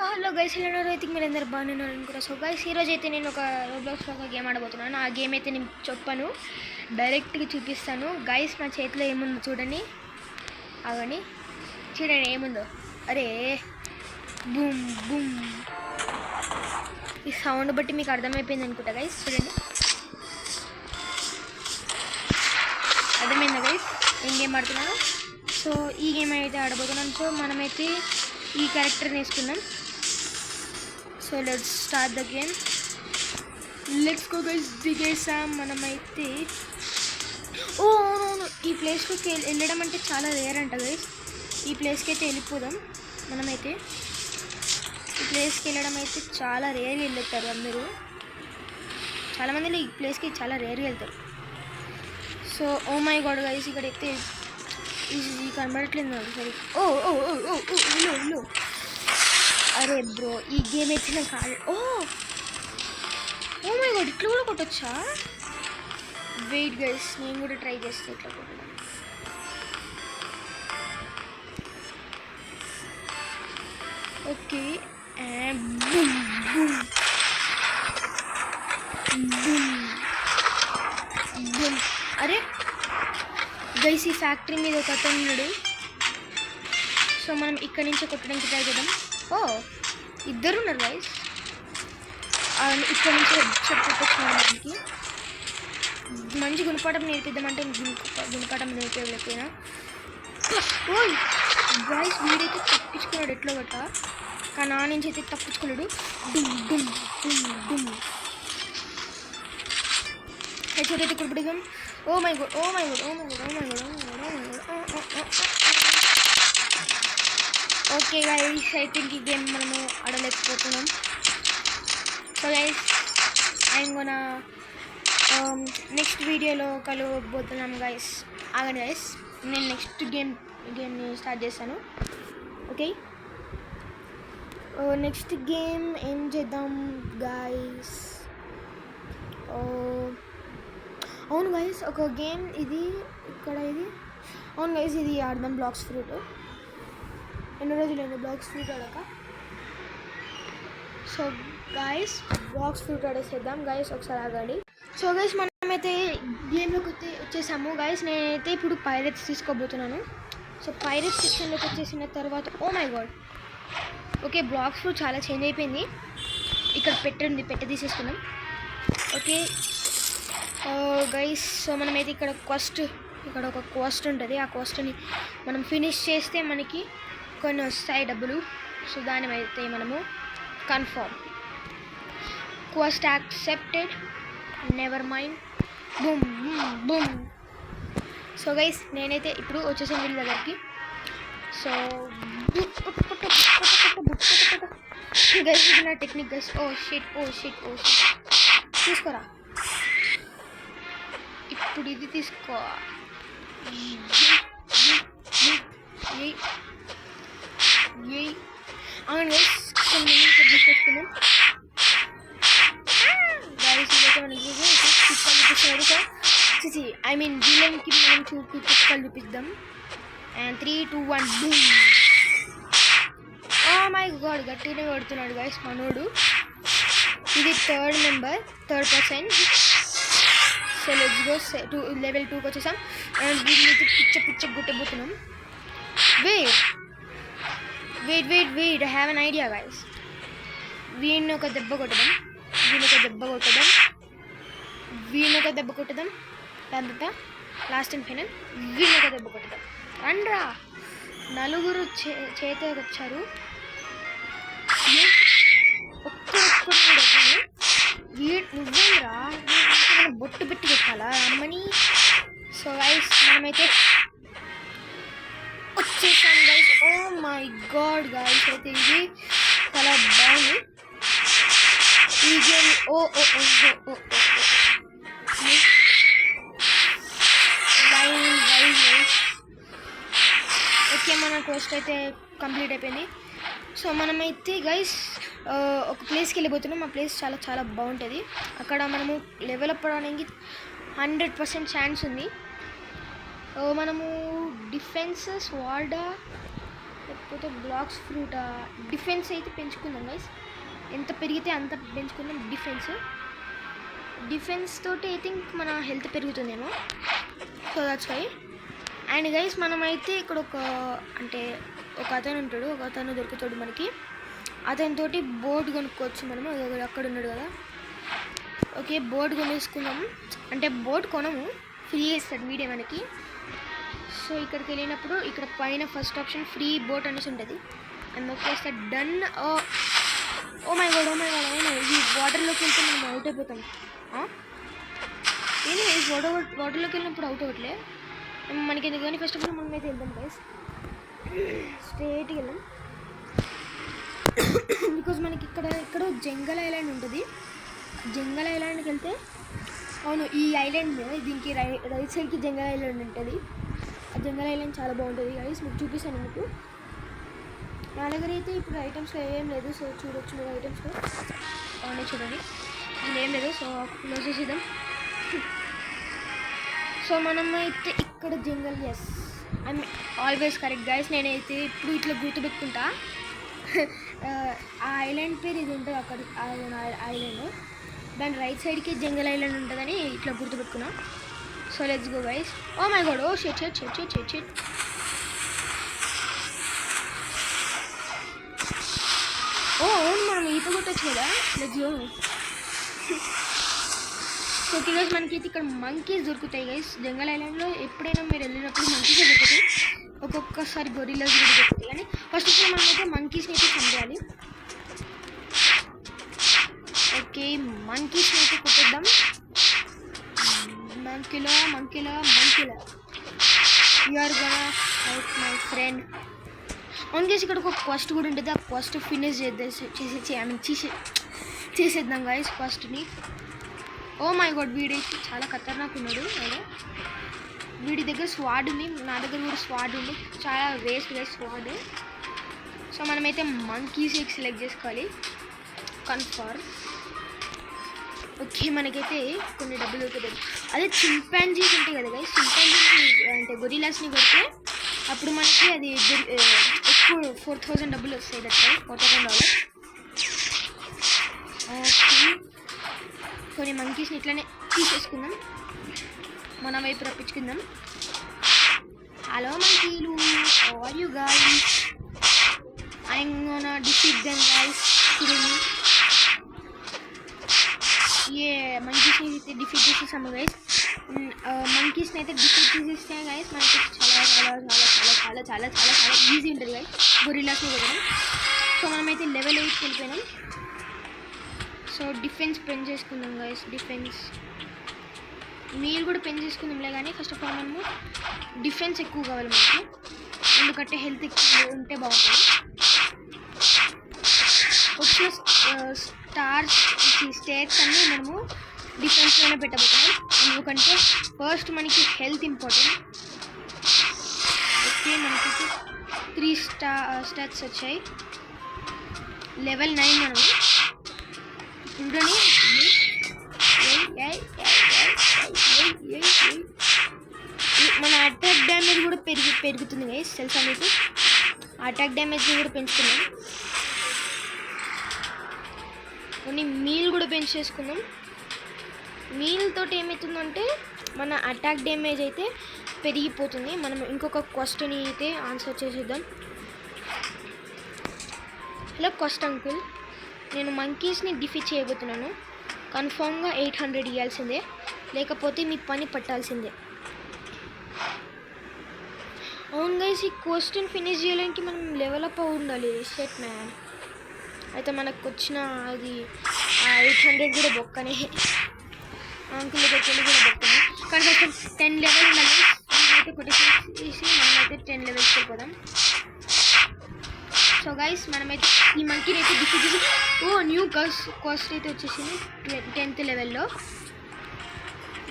Hello guys, ఎలా అయితే మీరందరూ బాగున్నారు అనుకుంటా. సో గైస్, ఈరోజు అయితే నేను ఒక రోబ్లాక్స్లో ఒక గేమ్ ఆడబోతున్నాను. ఆ గేమ్ అయితే నేను చెప్పాను, డైరెక్ట్గా చూపిస్తాను. గైస్, నా చేతిలో ఏముందో చూడండి, అవన్నీ చూడండి ఏముందో. అరే బూమ్ బూమ్, ఈ సౌండ్ బట్టి మీకు అర్థమైపోయింది అనుకుంటా గైస్. చూడండి, అర్థమైందా గైస్ ఏం గేమ్ ఆడుతున్నాను? సో ఈ గేమ్ అయితే ఆడబోతున్నాను. సో మనమైతే ఈ క్యారెక్టర్ని వేసుకున్నాం. So let's start the game. Let's go guys. దిగేసాం మనమైతే. ఓ అవునవును, ఈ ప్లేస్లోకి వెళ్ళడం అంటే చాలా రేర్ అంట గైస్. ఈ ప్లేస్కి అయితే వెళ్ళిపోదాం మనమైతే. ఈ ప్లేస్కి వెళ్ళడం అయితే చాలా రేర్గా వెళ్తారు అందరూ. చాలామంది ఈ ప్లేస్కి చాలా రేర్గా వెళ్తారు. So oh my God guys, ఇక్కడైతే ఇది కనబడట్లేదు సరే. ఓ ఓ ఓ ఓ ఇల్లు ఇల్లు. అరే బ్రో, ఈ గేమ్ అయితే నాకు ఓ ఓ మై గాడ్, ఇట్లా కూడా కొట్టొచ్చా? వెయిట్ గైస్, నేను కూడా ట్రై చేస్తే ఇట్లా కొట్టడం. Okay, boom boom boom boom. అరే గైస్, ఈ ఫ్యాక్టరీ మీద ఒక అతను ఉన్నాడు. సో మనం ఇక్కడి నుంచి కొట్టడానికి ట్రై చేద్దాం. ఓ ఇద్దరు ఉన్నారు గైస్. ఇక్కడ నుంచి కొట్టొచ్చున్నాను. మనకి మంచి గుణపాఠం నేర్పిద్దామంటే గుణపాఠం నేర్పేయలేకపోయినా. ఓ గైస్, వీడైతే తప్పించుకున్నాడు ఎట్లో గట్ట, కానీ నా నుంచి అయితే తప్పించుకున్నాడు. డుమ్ డుమ్ డుమ్ డుమ్. హెడ్షాట్ అయితే కొట్టడం. Oh my god oh my god oh my god oh my god oh my god oh my god. Okay guys, I think ఈ గేమ్ మనము ఆడలేకపోతున్నాం. So guys, I'm gonna next వీడియోలో కలవబోతున్నాం గైస్. ఆగండి గైస్, నేను next గేమ్ని start చేస్తాను. Okay, next game ఏం చేద్దాం గైస్? అవును గైస్, ఒక గేమ్ ఇది ఇక్కడ ఇది. అవును గైస్, ఇది ఆడదాం. Blox Fruit. ఎన్నో రోజులైంది బ్లాక్స్ ఫ్రూట్ ఆడక. సో గైస్, బ్లాక్స్ ఫ్రూట్ ఆడేసేద్దాం గైస్. ఒకసారి ఆగండి. సో గైస్, మనమైతే గేమ్లోకి వచ్చేసాము గైస్. నేనైతే ఇప్పుడు పైరేట్స్ తీసుకోబోతున్నాను. సో పైరేట్స్ సెక్షన్లోకి వచ్చేసిన తర్వాత oh my god, okay Blox fruit చాలా చేంజ్ అయిపోయింది. ఇక్కడ పెట్ట తీసేసుకున్నాం. ఓకే గైస్, సో మనమైతే ఇక్కడ ఒక క్వెస్ట్ ఉంటుంది. ఆ క్వెస్ట్ని మనం ఫినిష్ చేస్తే మనకి కొన్ని వస్తాయి డబ్బులు. సో దాని అయితే మనము confirm. Quest accepted, never mind. Boom boom. So guys, నేనైతే ఇప్పుడు వచ్చేసాను వీళ్ళ దగ్గరికి. సో గైస్, ఇది నా technique guys. Oh shit oh shit oh shit. తీసుకోరా, ఇప్పుడు ఇది తీసుకో. అవును గైస్, కొన్ని తీసుకొచ్చుకున్నాం గైస్. ఇదైతే మనకి కుక్కలు చూపిస్తున్నారు. సో ఐ మీన్ విలన్కి మనం కుక్కలు చూపిద్దాం. And 3, 2, 1 boom. Oh my god, గట్టిగానే కొడుతున్నాడు గైస్ మనోడు. ఇది third person. So let's go. Level 2కి వచ్చేసాం. అండ్ వీటిని పిచ్చ గుట్టబోతున్నాం. Wait, I have an idea guys. వీడిని ఒక దెబ్బ కొట్టదాం, వీడిని ఒక దెబ్బ కొట్టదాం. దాని తర్వాత లాస్ట్ అండ్ ఫైనల్ వీడిని ఒక దెబ్బ కొట్టదాం. రండ్రా, నలుగురు చేతికి వచ్చారు. నువ్వేరా బొట్టు పెట్టి పెట్టాలా అమ్మని? సో గైస్, మనమైతే వచ్చేసాం guys. Oh my God guys, అయితే ఇది చాలా బాగుంది ఈ game. Oh oh oh oh oh okay, మన క్వెస్ట్ అయితే కంప్లీట్ అయిపోయింది. సో మనమైతే గైస్ ఒక ప్లేస్కి వెళ్ళిపోతున్నాం. ఆ ప్లేస్ చాలా బాగుంటుంది. అక్కడ మనము లెవెల్ అప్ అవడానికి 100% ఛాన్స్ ఉంది. మనము డిఫెన్స్ స్వాడా లేకపోతే బ్లాక్స్ ఫ్రూటా. డిఫెన్స్ అయితే పెంచుకుందాం గైస్, ఎంత పెరిగితే అంత పెంచుకుందాం. డిఫెన్స్ తోటి ఐ థింక్ మన హెల్త్ పెరుగుతుందేమో. So that's why. And guys మనమైతే ఇక్కడ ఒక అతను ఉంటాడు, ఒక అతను దొరుకుతాడు మనకి. అతనితోటి బోర్డు కొనుక్కోవచ్చు మనము. అక్కడ ఉన్నాడు కదా. ఓకే, బోర్డు కొనేసుకున్నాము. అంటే బోర్డు కొనము, ఫ్రీ ఇస్తాడు వీడియో మనకి. సో ఇక్కడికి వెళ్ళినప్పుడు ఇక్కడ పైన ఫస్ట్ ఆప్షన్ ఫ్రీ బోట్ అనేసి ఉంటుంది. అండ్ ఒకేస్తే డన్. ఓ మై గాడ్ అవును, ఈ వాటర్లోకి వెళ్తే మనం అవుట్ అయిపోతాం. నేను వాటర్లోకి వెళ్ళినప్పుడు అవుట్ అవ్వట్లే మనకి ఎందుకు కానీ. ఫస్ట్ ఆఫ్ ఆల్ మనం అయితే వెళ్దాం గైస్, స్ట్రేట్గా వెళ్దాం. బికాజ్ మనకి ఇక్కడ జంగల్ ఐలాండ్ ఉంటుంది. జంగల్ ఐలాండ్కి వెళ్తే, అవును ఈ ఐలాండ్ దీనికి రైట్ సైడ్కి జంగల్ ఐలాండ్ ఉంటుంది. ఆ జంగల్ ఐలాండ్ చాలా బాగుంటుంది గైస్, మీకు చూపిస్తాను మీకు. నా దగ్గర అయితే ఇప్పుడు ఐటమ్స్లో ఏం లేదు. సో చూడొచ్చు మీరు ఐటమ్స్లో. అవునే చూడండి, ఇది ఏం లేదు. సో క్లోజ్ చేసేద్దాం. సో మనం అయితే ఇక్కడ jungle, yes I'm always correct guys. నేనైతే ఇప్పుడు ఇట్లా గుర్తుపెట్టుకుంటా. ఆ ఐలాండ్ పేరు ఇది ఉంటుంది అక్కడ, ఐలాండ్ దాని రైట్ సైడ్కి జంగల్ ఐలాండ్ ఉంటుందని ఇట్లా గుర్తుపెట్టుకున్నా. So let's go guys. Oh my god, oh shit. ఓ అవును, మనం ఈత కొట్టచ్చు కదా. Let's go. సో గైస్ మనకైతే ఇక్కడ మంకీస్ దొరుకుతాయి గైస్. జంగల్ ఐలాండ్లో ఎప్పుడైనా మీరు వెళ్ళినప్పుడు మంకీస్ దొరుకుతాయి, ఒక్కొక్కసారి గొరిల్లాస్ కూడా దొరుకుతాయి. కానీ ఫస్ట్ ఆఫ్ ఆల్ మనం అయితే మంకీస్ని అయితే చంపేయాలి. ఓకే, మంకీస్ని అయితే కొట్టేద్దాం. మంకీలో you are gonna help my friend. అవును గైస్, ఇక్కడ ఒక క్వెస్ట్ కూడా ఉంటుంది. ఆ క్వెస్ట్ ఫినిష్ చేసేద్దాం గైస్ క్వెస్ట్ని. ఓ మై గాడ్, వీడైతే చాలా ఖతర్నాక్ ఉన్నాడు. వీడి దగ్గర స్వాడ్ ఉంది, నా దగ్గర కూడా స్వాడ్ ఉంది. చాలా వేస్ట్ గైస్ స్వాడ్. సో మనమైతే మంకీస్ సెలెక్ట్ చేసుకోవాలి, కన్ఫర్మ్. ఓకే, మనకైతే కొన్ని డబ్బులు దొరుకుతాయి. అదే చింపాంజీస్ ఉంటాయి కదా గైస్, చింపాంజీస్ అంటే గొరిల్లాస్ని కొడితే అప్పుడు మనకి అది ఎక్కువ 4000 డబ్బులు వస్తాయి. దట్టు $4000. ఓకే, కొన్ని మంకీస్ని ఇట్లానే తీసేసుకుందాం, మన వైపు రప్పించుకుందాం. హలో మంకీలు, how are you guys? I'm gonna defeat them guys. మంకీస్ని అయితే డిఫీట్ చేసేసాము గైస్. మంకీస్ని అయితే డిఫీట్ చేసేస్తే గైస్ మనకి చాలా ఈజీ ఉంటుంది గైస్ గొరిల్లాస్ని కొట్టడం. సో మనమైతే లెవెల్ 8కి వెళ్ళిపోయినాం. సో డిఫెన్స్ పెంచేసుకుందాం గైస్. డిఫెన్స్ మీరు కూడా పెంచేసుకుందాంలే, కానీ ఫస్ట్ ఆఫ్ ఆల్ మనము డిఫెన్స్ ఎక్కువ కావాలి మనకి, ఎందుకంటే హెల్త్ ఎక్కువ ఉంటే బాగుంటుంది. వచ్చిన స్టేట్స్ అన్నీ మనము డిఫెన్స్లోనే పెట్టబోతున్నాం, ఎందుకంటే ఫస్ట్ మనకి హెల్త్ ఇంపార్టెంట్. ఓకే, మనకి 3 స్టాట్స్ వచ్చాయి. లెవెల్ 9 మనము చూడండి. మన అటాక్ డ్యామేజ్ కూడా పెరుగుతుంది గైస్, తెలుసా మీకు? అటాక్ డ్యామేజ్ని కూడా పెంచుకున్నాం. కొన్ని మీల్ కూడా పెంచేసుకుందాం. మీల్ తోటి ఏమవుతుందంటే మన అటాక్ డ్యామేజ్ అయితే పెరిగిపోతుంది. మనం ఇంకొక క్వశ్చన్ అయితే ఆన్సర్ చేసేద్దాం. హలో క్వశ్చన్ అంకుల్, నేను మంకీస్ని డిఫీట్ చేయబోతున్నాను. కన్ఫామ్గా 800 ఇవ్వాల్సిందే, లేకపోతే మీ పని పట్టాల్సిందే. అవును గైస్, ఈ క్వశ్చన్ ఫినిష్ చేయడానికి మనం లెవెల్ అప్ ఉండాలి. షెట్ మ్యాన్, అయితే మనకు వచ్చిన అది 800 కూడా బొక్కనే. అంకుల్ దగ్గరికి వెళ్ళి కూడా బొక్కనే. కానీ కొంచెం 10 లెవెల్ ఉండాలి. అయితే కొట్టేసి మనమైతే 10 లెవెల్స్కి వెళ్ళిపోదాం. సో గైస్ మనమైతే ఈ మంకీని అయితే డిఫీట్ చేసి, న్యూ కాస్ట్ అయితే వచ్చేసింది 10th లెవెల్లో.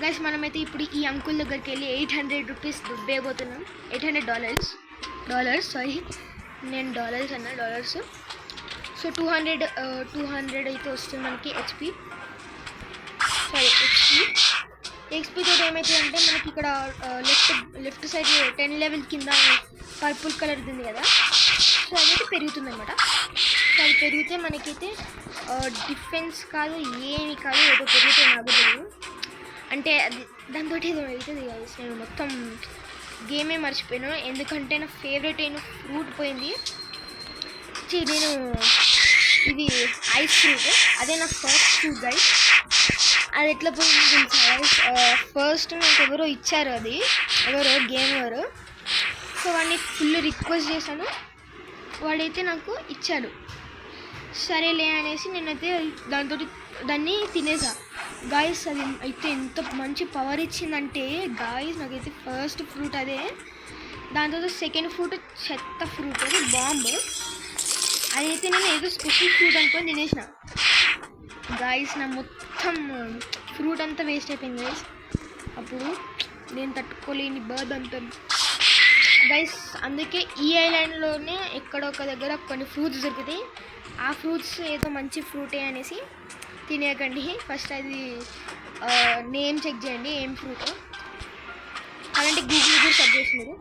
గైస్ మనమైతే ఇప్పుడు ఈ అంకుల్ దగ్గరికి వెళ్ళి 800 రూపీస్ దుబ్బేయబోతున్నాం. $800 సారీ, నేను డాలర్స్ అన్నా, డాలర్స్. సో 200 అయితే వస్తుంది మనకి హెచ్పి. ఎక్స్పీ తోటి ఏమవుతుందంటే మనకి ఇక్కడ లెఫ్ట్ సైడ్ 10 లెవెల్ కింద పర్పుల్ కలర్ ఉంది కదా, సో అదైతే పెరుగుతుంది అనమాట. సో అది పెరిగితే మనకైతే డిఫెన్స్ కాదు ఏమి కాదు, ఏదో పెరిగితే నాకు తెలియదు. అంటే అది దాంతో ఏదో అవుతుంది కాదు. నేను మొత్తం గేమే మర్చిపోయాను, ఎందుకంటే నా ఫేవరెట్ అయిన ఫ్రూట్ పోయింది. నేను ఇది ఐస్ ఫ్రూట్, అదే నా ఫస్ట్ ఫ్రూట్ గైస్. అది ఎట్లా పోయింది తెలుసా గైస్? ఫస్ట్ నాకు ఎవరో ఇచ్చారు, అది ఎవరో గేమర్. సో వాడిని ఫుల్ రిక్వెస్ట్ చేశాను, వాడైతే నాకు ఇచ్చాడు. సరేలే అనేసి నేనైతే దాన్ని తినేసా గాయస్. అది అయితే ఎంత మంచి పవర్ ఇచ్చిందంటే గాయస్, నాకైతే ఫస్ట్ ఫ్రూట్ అదే. దాని తర్వాత సెకండ్ ఫ్రూట్ చెత్త ఫ్రూట్, అది బాంబ్. అదైతే నేను ఏదో స్పెషల్ ఫ్రూట్ అనుకొని తినేసిన గాయస్. నా మొత్తం ఫ్రూట్ అంతా వేస్ట్ అయిపోయింది గాయస్. అప్పుడు నేను తట్టుకోలేని బాధ అంతా గైస్. అందుకే ఈ ఐలాండ్లోనే ఎక్కడొక్క దగ్గర కొన్ని ఫ్రూట్స్ దొరుకుతాయి. ఆ ఫ్రూట్స్ ఏదో మంచి ఫ్రూటే అనేసి తినేయకండి. ఫస్ట్ అది నేమ్ చెక్ చేయండి ఏం ఫ్రూట్, అలాంటి గూగుల్ కూడా సెర్చ్ చేసి మీరు.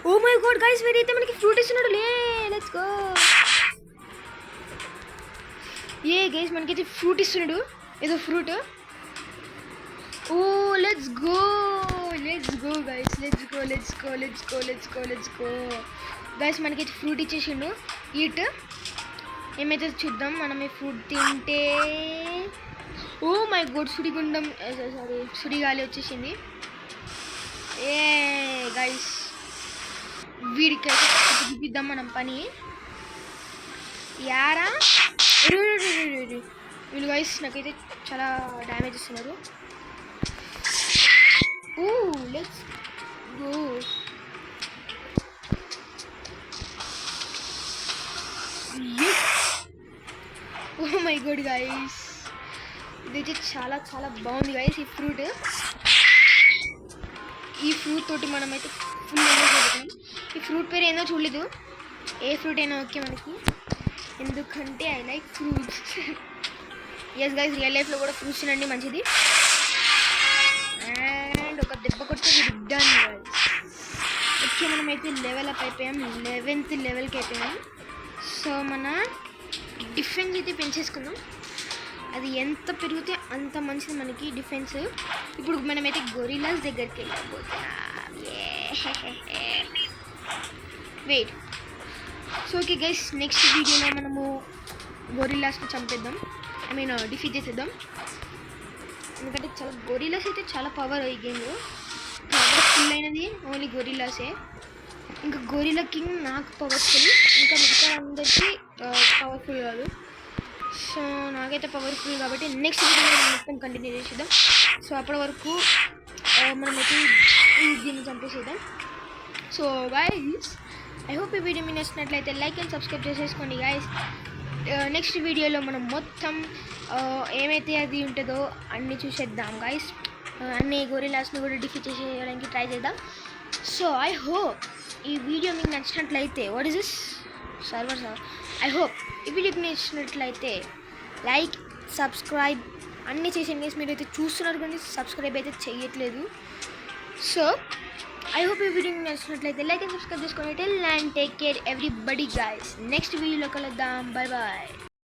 ఓ మై గాడ్ గైస్, వీడైతే మనకి ఫ్రూట్ ఇస్తున్నాడు. Let's go. ఏ గైస్ మనకైతే ఫ్రూట్ ఇస్తున్నాడు, ఏదో fruit. Oh let's go guys, let's go guys. మనకైతే ఫ్రూట్ ఇచ్చేసిండు. ఈట్ ఏమైతే చూద్దాం మనం ఈ ఫ్రూట్ తింటే. ఓ మై గాడ్, సుడిగాలి వచ్చేసింది. ఏ గైస్, వీడికైతే చూపిద్దాం మనం పని. యారా వీళ్ళు గైస్ నాకైతే చాలా డ్యామేజ్ ఇస్తున్నారు. Oh let's go. Oh my God guys, ఇదైతే చాలా చాలా బాగుంది గైస్. ఈ ఫ్రూట్ తోటి మనమైతే ఫుల్ ఎంజాయ్ చేద్దాం. ఈ ఫ్రూట్ పేరు ఏందో చూడలేదు, ఏ ఫ్రూట్ అయినా ఓకే మనకి, ఎందుకంటే I like fruits. Yes guys, real లైఫ్లో కూడా ఫ్రూట్స్ తినండి, మంచిది. అండ్ ఒక దెబ్బ కొట్టి విడ్డాను గైస్. ఓకే, మనమైతే లెవెల్ అప్ అయిపోయాం, 11th లెవెల్కి అయిపోయాం. సో మన డిఫెన్స్ అయితే పెంచేసుకుందాం. అది ఎంత పెరిగితే అంత మంచిది మనకి డిఫెన్స్. ఇప్పుడు మనమైతే గొరిల్లాస్ దగ్గరికి వెళ్ళబోతున్నాం. Wait. So okay guys, next వీడియోలో మనము గొరిల్లాస్ని చంపేద్దాం, ఐ మీన్ డిఫీట్ చేసేద్దాం. ఎందుకంటే చాలా గొరిల్లాస్ అయితే చాలా పవర్ ఈ గేమ్లో. పవర్ఫుల్ అయినది ఓన్లీ గొరిల్లాసే. ఇంకా గొరిల్లా కింగ్ నాకు పవర్ఫుల్, ఇంకా మిగతా అందరికీ పవర్ఫుల్ కాదు. సో నాకైతే పవర్ఫుల్ కాబట్టి నెక్స్ట్ వీడియోలో మొత్తం కంటిన్యూ చేసేద్దాం. సో అప్పటి వరకు మనమైతే దీన్ని చంపేసేద్దాం. సో గైస్, ఐ హోప్ ఈ వీడియో మీకు నచ్చినట్లయితే లైక్ అండ్ సబ్స్క్రైబ్ చేసేసుకోండి గైస్. నెక్స్ట్ వీడియోలో మనం మొత్తం ఏమైతే అది ఉంటుందో అన్నీ చూసేద్దాం గైస్. అన్ని గొరిల్లాస్ని కూడా డిఫీట్ చేసేయడానికి ట్రై చేద్దాం. సో ఐ హోప్ ఈ వీడియో మీకు నచ్చినట్లయితే, what is this server sir, I hope ఈ వీడియోకి నచ్చినట్లయితే లైక్ సబ్స్క్రైబ్ అన్నీ చేసేయండి గైస్. మీరైతే చూస్తున్నారు కానీ సబ్స్క్రైబ్ అయితే చేయట్లేదు. సో ఐ హోప్ ఈ వీడియో నచ్చినట్లయితే లైక్ అండ్ సబ్స్క్రైబ్ చేసుకోండి. Till and take care everybody guys. Next వీడియోలో కలుద్దాం. Bye bye.